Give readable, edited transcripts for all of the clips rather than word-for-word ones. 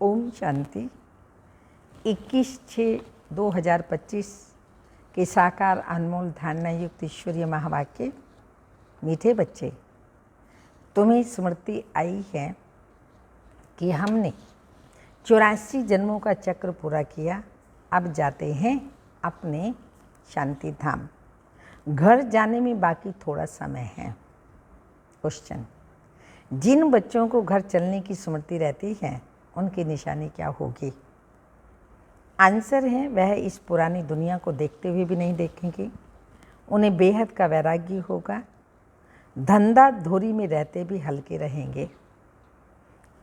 ओम शांति। 21/6/2025 के साकार अनमोल धारणा युक्त ईश्वरीय महावाक्य। मीठे बच्चे, तुम्हें स्मृति आई है कि हमने 84 जन्मों का चक्र पूरा किया। अब जाते हैं अपने शांति धाम। घर जाने में बाकी थोड़ा समय है। क्वेश्चन, जिन बच्चों को घर चलने की स्मृति रहती है उनकी निशानी क्या होगी? आंसर है, वह इस पुरानी दुनिया को देखते हुए भी नहीं देखेंगे। उन्हें बेहद का वैराग्य होगा। धंधा धोरी में रहते भी हल्के रहेंगे।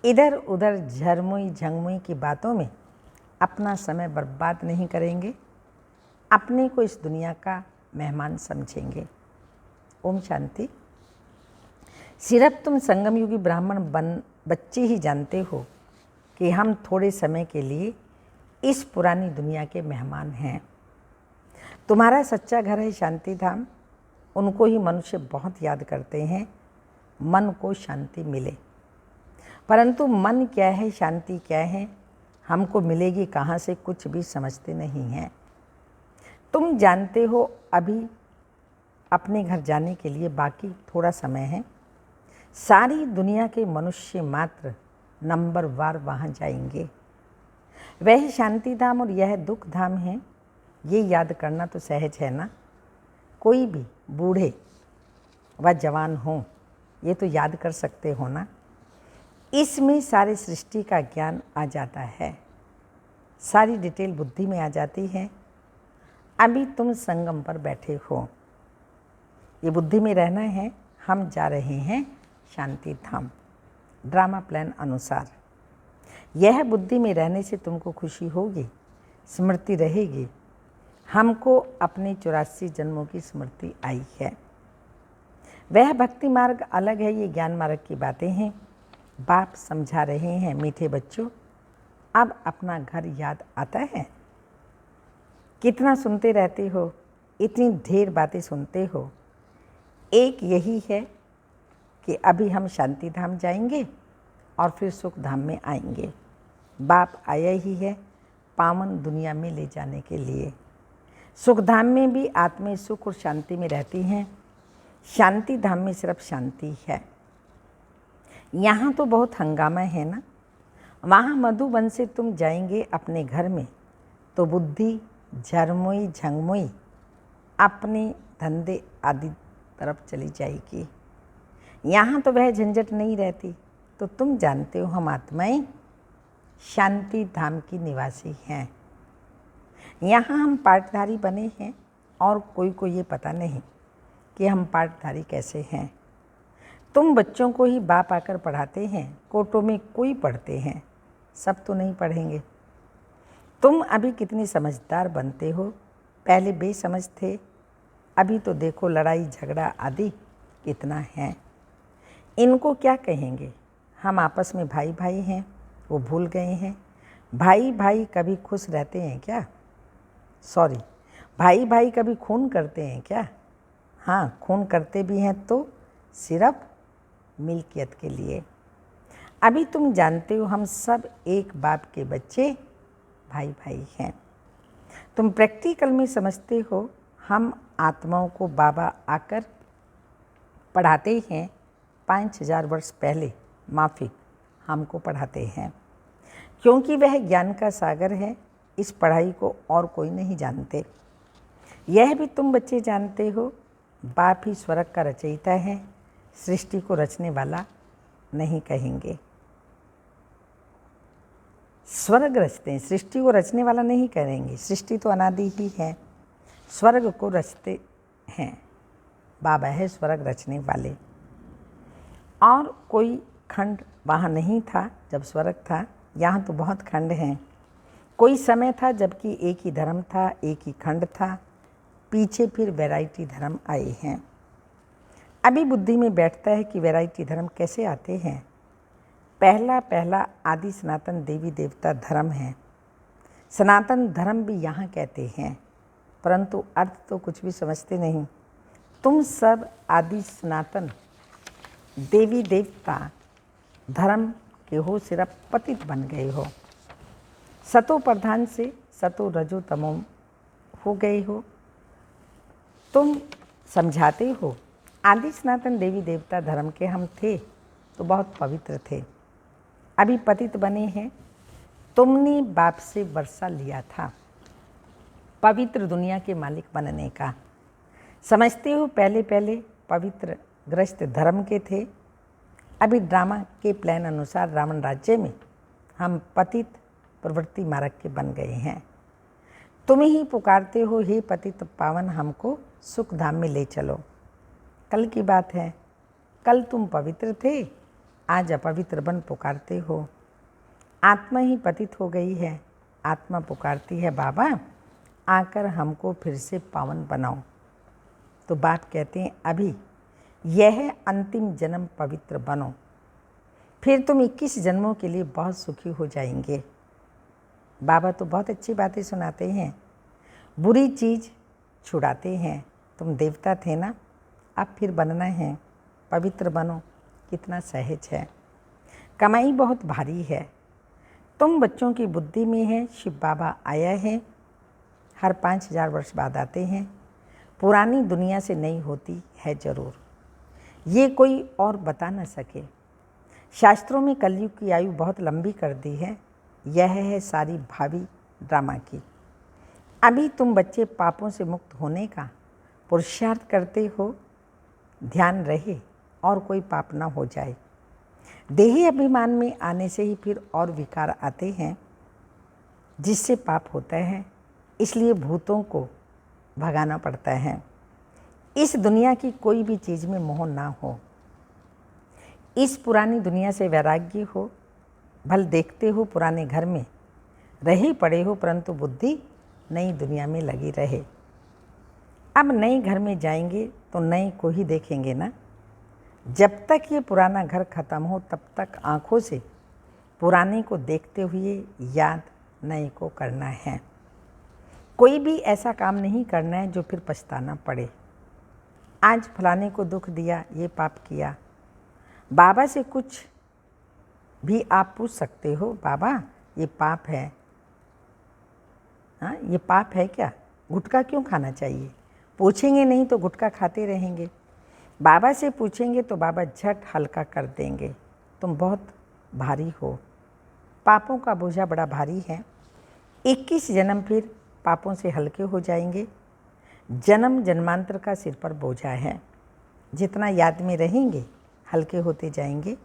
इधर उधर झरमुई झंगमुई की बातों में अपना समय बर्बाद नहीं करेंगे। अपने को इस दुनिया का मेहमान समझेंगे। ओम शांति। सिर्फ तुम संगम युगी ब्राह्मण बच्चे ही जानते हो कि हम थोड़े समय के लिए इस पुरानी दुनिया के मेहमान हैं। तुम्हारा सच्चा घर है शांति धाम। उनको ही मनुष्य बहुत याद करते हैं। मन को शांति मिले, परंतु मन क्या है, शांति क्या है, हमको मिलेगी कहाँ से, कुछ भी समझते नहीं हैं। तुम जानते हो अभी अपने घर जाने के लिए बाकी थोड़ा समय है। सारी दुनिया के मनुष्य मात्र नंबरवार वहाँ जाएंगे। वह शांति धाम और यह दुख धाम है। ये याद करना तो सहज है ना। कोई भी बूढ़े व जवान हो, ये तो याद कर सकते हो ना। इसमें सारे सृष्टि का ज्ञान आ जाता है। सारी डिटेल बुद्धि में आ जाती है। अभी तुम संगम पर बैठे हो, ये बुद्धि में रहना है। हम जा रहे हैं शांति धाम ड्रामा प्लान अनुसार। यह बुद्धि में रहने से तुमको खुशी होगी, स्मृति रहेगी। हमको अपने 84 जन्मों की स्मृति आई है। वह भक्ति मार्ग अलग है, ये ज्ञान मार्ग की बातें हैं। बाप समझा रहे हैं, मीठे बच्चों अब अपना घर याद आता है। कितना सुनते रहते हो, इतनी ढेर बातें सुनते हो। एक यही है कि अभी हम शांति धाम जाएंगे और फिर सुख धाम में आएंगे। बाप आया ही है पावन दुनिया में ले जाने के लिए। सुख धाम में भी आत्माएं सुख और शांति में रहती हैं। शांति धाम में सिर्फ शांति है। यहाँ तो बहुत हंगामा है ना। वहाँ मधुबन से तुम जाएंगे अपने घर में तो बुद्धि झरमुई झंगमुई अपने धंधे आदि तरफ चली जाएगी। यहाँ तो वह झंझट नहीं रहती। तो तुम जानते हो हम आत्माएं शांति धाम की निवासी हैं। यहाँ हम पाठधारी बने हैं और कोई को ये पता नहीं कि हम पाठधारी कैसे हैं। तुम बच्चों को ही बाप आकर पढ़ाते हैं। कोटों में कोई पढ़ते हैं, सब तो नहीं पढ़ेंगे। तुम अभी कितने समझदार बनते हो। पहले बेसमझ थे, अभी तो देखो लड़ाई झगड़ा आदि कितना है। इनको क्या कहेंगे? हम आपस में भाई भाई हैं, वो भूल गए हैं। भाई भाई कभी खुश रहते हैं क्या? सॉरी, भाई भाई कभी खून करते हैं क्या? हाँ, खून करते भी हैं तो सिर्फ मिल्कियत के लिए। अभी तुम जानते हो हम सब एक बाप के बच्चे भाई भाई हैं। तुम प्रैक्टिकल में समझते हो हम आत्माओं को बाबा आकर पढ़ाते हैं। 5000 वर्ष पहले माफिक हमको पढ़ाते हैं, क्योंकि वह ज्ञान का सागर है। इस पढ़ाई को और कोई नहीं जानते। यह भी तुम बच्चे जानते हो बाप ही स्वर्ग का रचयिता है। सृष्टि को रचने वाला नहीं कहेंगे। स्वर्ग रचते हैं, सृष्टि को रचने वाला नहीं करेंगे। सृष्टि तो अनादि ही है। स्वर्ग को रचते हैं बाबा है स्वर्ग रचने वाले। और कोई खंड वहाँ नहीं था जब स्वर्ग था। यहाँ तो बहुत खंड हैं। कोई समय था जबकि एक ही धर्म था, एक ही खंड था। पीछे फिर वैरायटी धर्म आए हैं। अभी बुद्धि में बैठता है कि वैरायटी धर्म कैसे आते हैं। पहला आदि सनातन देवी देवता धर्म है। सनातन धर्म भी यहाँ कहते हैं, परंतु अर्थ तो कुछ भी समझते नहीं। तुम सब आदि सनातन देवी देवता धर्म के हो, सिर्फ पतित बन गए हो। सतो प्रधान से सतो रजो तमो हो गए हो। तुम समझाते हो आदि सनातन देवी देवता धर्म के हम थे तो बहुत पवित्र थे, अभी पतित बने हैं। तुमने बाप से वर्षा लिया था पवित्र दुनिया के मालिक बनने का। समझते हो पहले पहले पवित्र ग्रस्त धर्म के थे, अभी ड्रामा के प्लान अनुसार रावण राज्य में हम पतित प्रवृत्ति मार्ग के बन गए हैं। तुम ही पुकारते हो हे पतित पावन हमको सुख धाम में ले चलो। कल की बात है, कल तुम पवित्र थे, आज अपवित्र बन पुकारते हो। आत्मा ही पतित हो गई है, आत्मा पुकारती है बाबा आकर हमको फिर से पावन बनाओ। तो बाप कहते हैं अभी यह अंतिम जन्म पवित्र बनो, फिर तुम 21 जन्मों के लिए बहुत सुखी हो जाएंगे। बाबा तो बहुत अच्छी बातें सुनाते हैं, बुरी चीज़ छुड़ाते हैं। तुम देवता थे ना, अब फिर बनना है, पवित्र बनो। कितना सहज है, कमाई बहुत भारी है। तुम बच्चों की बुद्धि में है, शिव बाबा आया है, हर 5000 वर्ष बाद आते हैं। पुरानी दुनिया से नहीं होती है जरूर, ये कोई और बता न सके। शास्त्रों में कलयुग की आयु बहुत लंबी कर दी है, यह है सारी भावी ड्रामा की। अभी तुम बच्चे पापों से मुक्त होने का पुरुषार्थ करते हो, ध्यान रहे और कोई पाप न हो जाए। देही अभिमान में आने से ही फिर और विकार आते हैं जिससे पाप होता है, इसलिए भूतों को भगाना पड़ता है। इस दुनिया की कोई भी चीज़ में मोह ना हो, इस पुरानी दुनिया से वैराग्य हो। भल देखते हो पुराने घर में रहे पड़े हो, परंतु बुद्धि नई दुनिया में लगी रहे। अब नए घर में जाएंगे तो नए को ही देखेंगे ना। जब तक ये पुराना घर खत्म हो तब तक आँखों से पुराने को देखते हुए याद नए को करना है। कोई भी ऐसा काम नहीं करना है जो फिर पछताना पड़े। आज फलाने को दुख दिया, ये पाप किया। बाबा से कुछ भी आप पूछ सकते हो, बाबा ये पाप है, हाँ ये पाप है क्या, गुटखा क्यों खाना चाहिए। पूछेंगे नहीं तो गुटखा खाते रहेंगे। बाबा से पूछेंगे तो बाबा झट हल्का कर देंगे। तुम बहुत भारी हो, पापों का बोझा बड़ा भारी है। 21 जन्म फिर पापों से हल्के हो जाएंगे। जन्म जन्मांतर का सिर पर बोझा है, जितना याद में रहेंगे हल्के होते जाएंगे,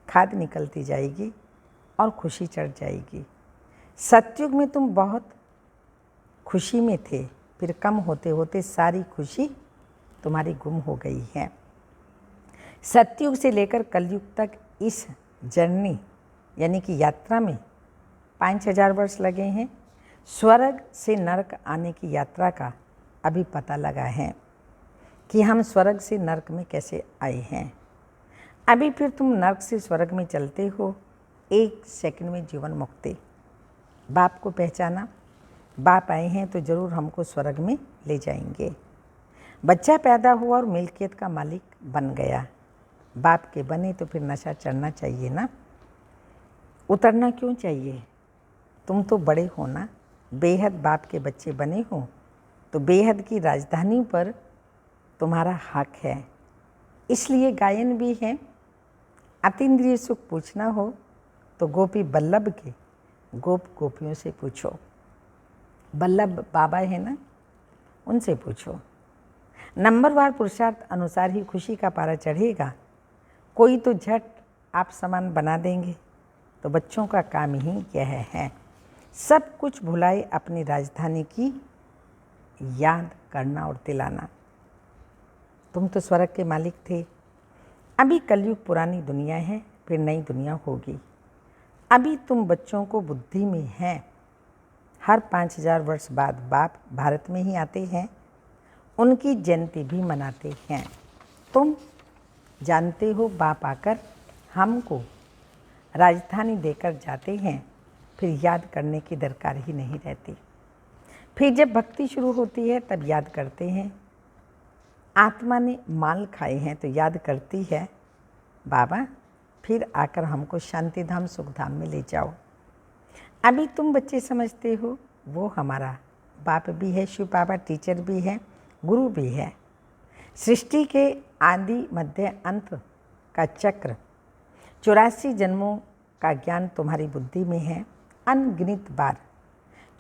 खाद निकलती जाएगी और खुशी चढ़ जाएगी। सतयुग में तुम बहुत खुशी में थे, फिर कम होते होते सारी खुशी तुम्हारी गुम हो गई है। सतयुग से लेकर कलयुग तक इस जर्नी यानी कि यात्रा में 5000 वर्ष लगे हैं। स्वर्ग से नरक आने की यात्रा का अभी पता लगा है कि हम स्वर्ग से नरक में कैसे आए हैं। अभी फिर तुम नरक से स्वर्ग में चलते हो, 1 सेकंड में जीवन मुक्ति। बाप को पहचाना, बाप आए हैं तो ज़रूर हमको स्वर्ग में ले जाएंगे। बच्चा पैदा हुआ और मिल्कियत का मालिक बन गया। बाप के बने तो फिर नशा चढ़ना चाहिए ना, उतरना क्यों चाहिए। तुम तो बड़े हो ना, बेहद बाप के बच्चे बने हो तो बेहद की राजधानी पर तुम्हारा हक है। इसलिए गायन भी है। अतीन्द्रिय सुख पूछना हो तो गोपी बल्लभ के गोप गोपियों से पूछो। बल्लभ बाबा है ना, उनसे पूछो। नंबरवार पुरुषार्थ अनुसार ही खुशी का पारा चढ़ेगा। कोई तो झट आप समान बना देंगे, तो बच्चों का काम ही यह है। सब कुछ भुलाए अपनी राजधानी की याद करना और दिलाना। तुम तो स्वर्ग के मालिक थे। अभी कलयुग पुरानी दुनिया है, फिर नई दुनिया होगी। अभी तुम बच्चों को बुद्धि में हैं। हर 5000 वर्ष बाद बाप भारत में ही आते हैं, उनकी जयंती भी मनाते हैं। तुम जानते हो बाप आकर हमको राजधानी देकर जाते हैं, फिर याद करने की दरकार ही नहीं रहती। फिर जब भक्ति शुरू होती है तब याद करते हैं। आत्मा ने माल खाए हैं तो याद करती है, बाबा फिर आकर हमको शांति धाम सुख धाम में ले जाओ। अभी तुम बच्चे समझते हो वो हमारा बाप भी है, शिव बाबा टीचर भी है, गुरु भी है। सृष्टि के आदि मध्य अंत का चक्र 84 जन्मों का ज्ञान तुम्हारी बुद्धि में है। अनगिनत बार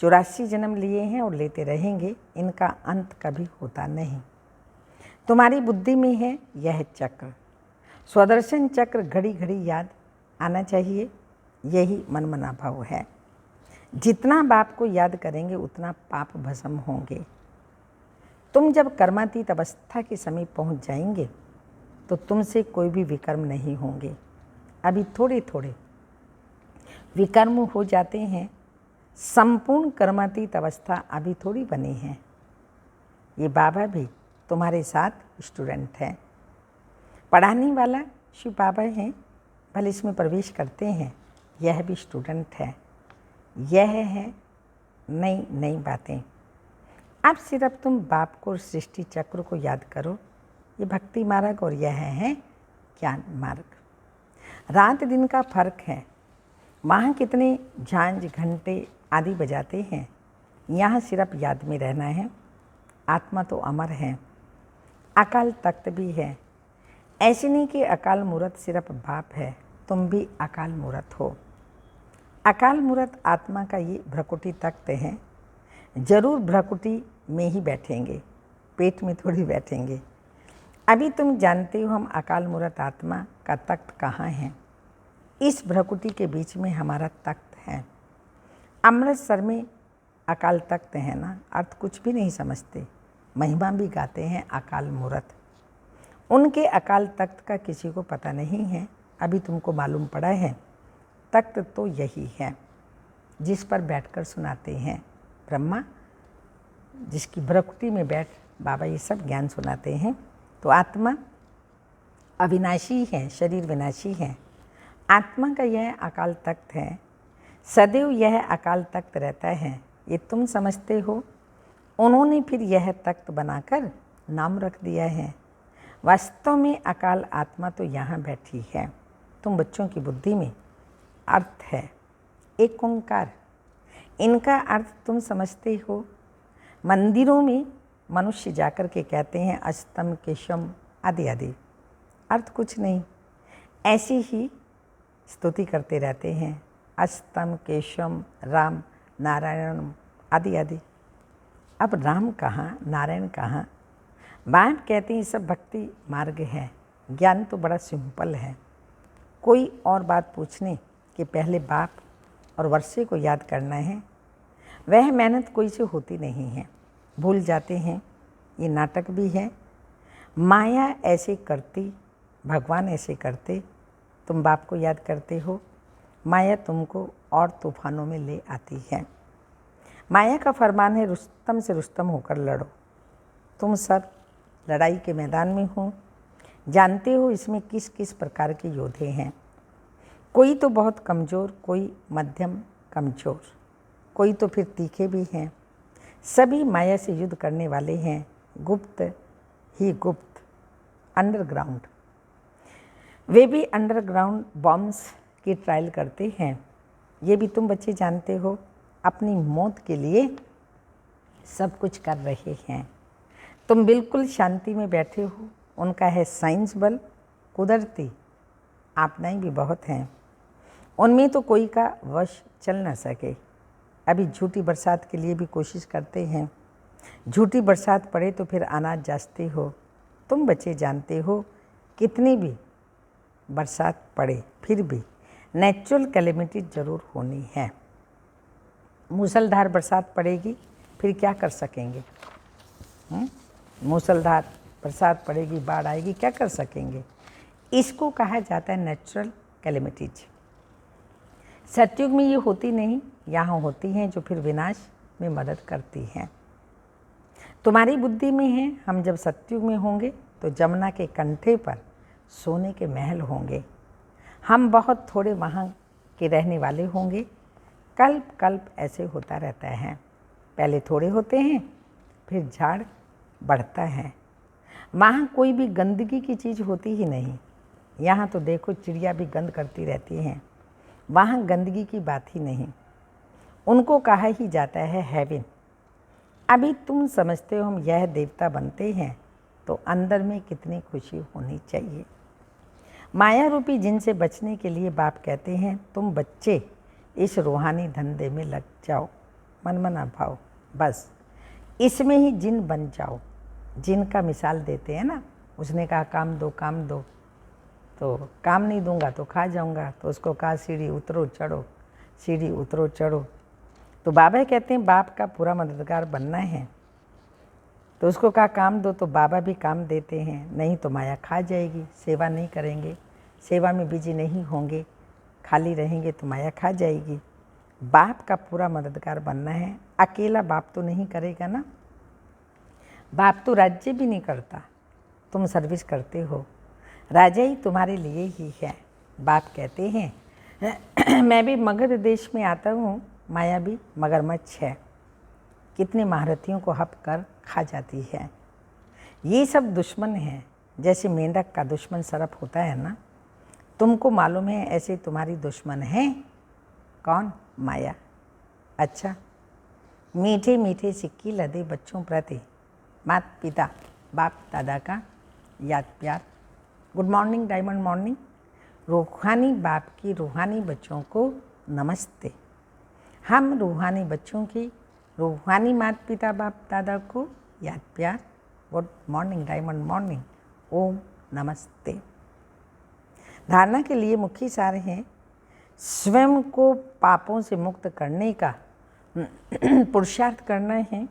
84 जन्म लिए हैं और लेते रहेंगे, इनका अंत कभी होता नहीं। तुम्हारी बुद्धि में है यह चक्र, स्वदर्शन चक्र घड़ी घड़ी याद आना चाहिए, यही मनमना भाव है। जितना बाप को याद करेंगे उतना पाप भस्म होंगे। तुम जब कर्मातीत अवस्था के समीप पहुंच जाएंगे तो तुमसे कोई भी विकर्म नहीं होंगे। अभी थोड़े थोड़े विकर्म हो जाते हैं, संपूर्ण कर्मातीत अवस्था अभी थोड़ी बनी है। ये बाबा भी तुम्हारे साथ स्टूडेंट हैं, पढ़ाने वाला शिव बाबा हैं, भले इसमें प्रवेश करते हैं, यह भी स्टूडेंट है। यह है नई नई बातें। अब सिर्फ तुम बाप को और सृष्टि चक्र को याद करो। ये भक्ति मार्ग और यह है ज्ञान मार्ग। रात दिन का फर्क है, वहाँ कितने झांझ घंटे आदि बजाते हैं, यहाँ सिर्फ याद में रहना है। आत्मा तो अमर है, अकाल तख्त भी है। ऐसे नहीं कि अकाल मूर्त सिर्फ बाप है, तुम भी अकाल मूर्त हो। अकाल मूर्त आत्मा का ये भ्रकुटी तख्त है। जरूर भ्रकुटी में ही बैठेंगे, पेट में थोड़ी बैठेंगे। अभी तुम जानते हो हम अकाल मूर्त आत्मा का तख्त कहाँ है। इस भ्रकुटी के बीच में हमारा तख्त है। अमृतसर में अकाल तख्त है ना, अर्थ कुछ भी नहीं समझते, महिमा भी गाते हैं अकाल मूर्त। उनके अकाल तख्त का किसी को पता नहीं है। अभी तुमको मालूम पड़ा है, तख्त तो यही है जिस पर बैठकर सुनाते हैं। ब्रह्मा जिसकी भ्रकुटी में बैठ बाबा ये सब ज्ञान सुनाते हैं। तो आत्मा अविनाशी है, शरीर विनाशी है। आत्मा का यह अकाल तख्त है, सदैव यह अकाल तख्त रहता है। ये तुम समझते हो, उन्होंने फिर यह तख्त बनाकर नाम रख दिया है। वास्तव में अकाल आत्मा तो यहाँ बैठी है। तुम बच्चों की बुद्धि में अर्थ है एक ओंकार। इनका अर्थ तुम समझते हो। मंदिरों में मनुष्य जाकर के कहते हैं अस्तम केशम आदि आदि, अर्थ कुछ नहीं, ऐसी ही स्तुति करते रहते हैं अस्तम केशम राम नारायण आदि आदि। अब राम कहाँ, नारायण कहाँ? बाप कहते हैं ये सब भक्ति मार्ग है। ज्ञान तो बड़ा सिंपल है। कोई और बात पूछने कि पहले बाप और वर्षे को याद करना है, वह मेहनत कोई से होती नहीं है। भूल जाते हैं ये नाटक भी है। माया ऐसे करती, भगवान ऐसे करते। तुम बाप को याद करते हो, माया तुमको और तूफानों में ले आती है। माया का फरमान है रुस्तम से रुस्तम होकर लड़ो। तुम सब लड़ाई के मैदान में हो, जानते हो इसमें किस किस प्रकार के योद्धे हैं। कोई तो बहुत कमज़ोर, कोई मध्यम कमज़ोर, कोई तो फिर तीखे भी हैं। सभी माया से युद्ध करने वाले हैं, गुप्त ही गुप्त, अंडरग्राउंड। वे भी अंडरग्राउंड बॉम्ब्स की ट्रायल करते हैं। ये भी तुम बच्चे जानते हो, अपनी मौत के लिए सब कुछ कर रहे हैं। तुम बिल्कुल शांति में बैठे हो। उनका है साइंस बल, कुदरती आपदाएं भी बहुत हैं, उनमें तो कोई का वश चल न सके। अभी झूठी बरसात के लिए भी कोशिश करते हैं। झूठी बरसात पड़े तो फिर अनाज जाते हो। तुम बच्चे जानते हो कितनी भी बरसात पड़े फिर भी नेचुरल कैलेमिटी ज़रूर होनी है। मूसलधार बरसात पड़ेगी फिर क्या कर सकेंगे? मूसलधार बरसात पड़ेगी, बाढ़ आएगी, क्या कर सकेंगे? इसको कहा जाता है नेचुरल कैलेमिटीज। सतयुग में ये होती नहीं, यहाँ होती हैं जो फिर विनाश में मदद करती हैं। तुम्हारी बुद्धि में है हम जब सतयुग में होंगे तो जमुना के कंठे पर सोने के महल होंगे। हम बहुत थोड़े वहाँ के रहने वाले होंगे। कल्प कल्प ऐसे होता रहता है। पहले थोड़े होते हैं, फिर झाड़ बढ़ता है। वहाँ कोई भी गंदगी की चीज़ होती ही नहीं। यहाँ तो देखो चिड़िया भी गंद करती रहती हैं, वहाँ गंदगी की बात ही नहीं। उनको कहा ही जाता है हेवन। अभी तुम समझते हो हम यह देवता बनते हैं तो अंदर में कितनी खुशी होनी चाहिए। माया रूपी जिन से बचने के लिए बाप कहते हैं तुम बच्चे इस रूहानी धंधे में लग जाओ, मनमना भाव, बस इसमें ही जिन बन जाओ। जिन का मिसाल देते हैं ना, उसने कहा काम दो काम दो, तो काम नहीं दूंगा तो खा जाऊंगा, तो उसको कहा सीढ़ी उतरो चढ़ो, सीढ़ी उतरो चढ़ो। तो बाबा कहते हैं बाप का पूरा मददगार बनना है, तो उसको कहा काम दो, तो बाबा भी काम देते हैं, नहीं तो माया खा जाएगी। सेवा नहीं करेंगे, सेवा में बिजी नहीं होंगे, खाली रहेंगे तो माया खा जाएगी। बाप का पूरा मददगार बनना है। अकेला बाप तो नहीं करेगा ना, बाप तो राज्य भी नहीं करता, तुम सर्विस करते हो, राजा ही तुम्हारे लिए ही है। बाप कहते हैं मैं भी मगध देश में आता हूँ, माया भी मगरमच्छ है, कितने महारथियों को हप कर खा जाती है। ये सब दुश्मन हैं, जैसे मेंढक का दुश्मन सर्प होता है ना, तुमको मालूम है ऐसे तुम्हारी दुश्मन है कौन? माया। अच्छा, मीठे मीठे सिक्की लदे बच्चों प्रति माता पिता बाप दादा का याद प्यार। Good morning diamond morning. रूहानी बाप की रूहानी बच्चों को नमस्ते। हम रूहानी बच्चों की रूहानी माता पिता बाप दादा को याद प्यार। Good morning diamond morning. Om नमस्ते। धारणा के लिए मुख्य सार हैं स्वयं को पापों से मुक्त करने का पुरुषार्थ करना है,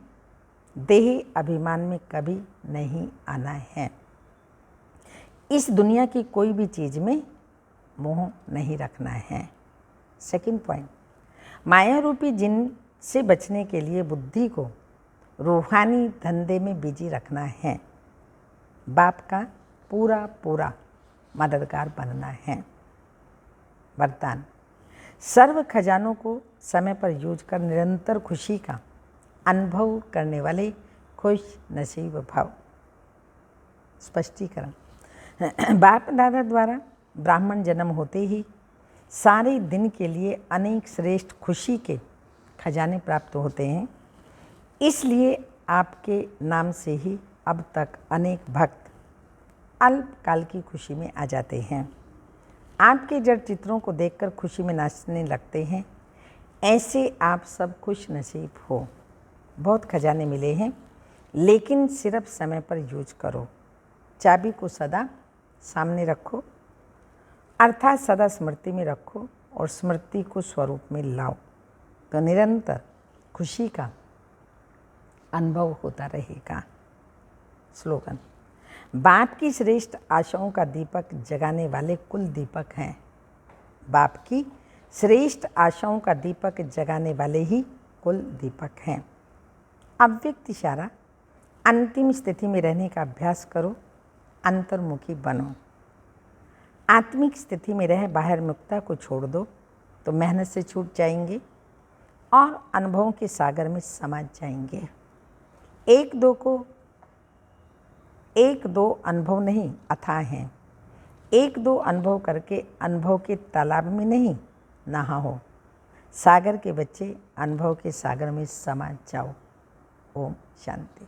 देह अभिमान में कभी नहीं आना है, इस दुनिया की कोई भी चीज़ में मोह नहीं रखना है। सेकंड पॉइंट, माया रूपी जिन से बचने के लिए बुद्धि को रूहानी धंधे में बिजी रखना है, बाप का पूरा पूरा मददगार बनना है। वरदान, सर्व खजानों को समय पर यूज कर निरंतर खुशी का अनुभव करने वाले खुश नसीब भव। स्पष्टीकरण, बाप दादा द्वारा ब्राह्मण जन्म होते ही सारे दिन के लिए अनेक श्रेष्ठ खुशी के खजाने प्राप्त होते हैं, इसलिए आपके नाम से ही अब तक अनेक भक्त अल्पकाल की खुशी में आ जाते हैं। आपके जड़ चित्रों को देखकर खुशी में नाचने लगते हैं। ऐसे आप सब खुश नसीब हो। बहुत खजाने मिले हैं, लेकिन सिर्फ समय पर यूज करो। चाबी को सदा सामने रखो, अर्थात सदा स्मृति में रखो और स्मृति को स्वरूप में लाओ, तो निरंतर खुशी का अनुभव होता रहेगा। स्लोगन, बाप की श्रेष्ठ आशाओं का दीपक जगाने वाले कुल दीपक हैं। बाप की श्रेष्ठ आशाओं का दीपक जगाने वाले ही कुल दीपक हैं। अव्यक्त इशारा, अंतिम स्थिति में रहने का अभ्यास करो, अंतर्मुखी बनो। आत्मिक स्थिति में रह बाहर मुक्ता को छोड़ दो तो मेहनत से छूट जाएंगे और अनुभवों के सागर में समा जाएंगे। एक दो अनुभव नहीं अथाह हैं। एक दो अनुभव करके अनुभव के तालाब में नहीं नहा हो। सागर के बच्चे अनुभव के सागर में समा जाओ। ओम शांति।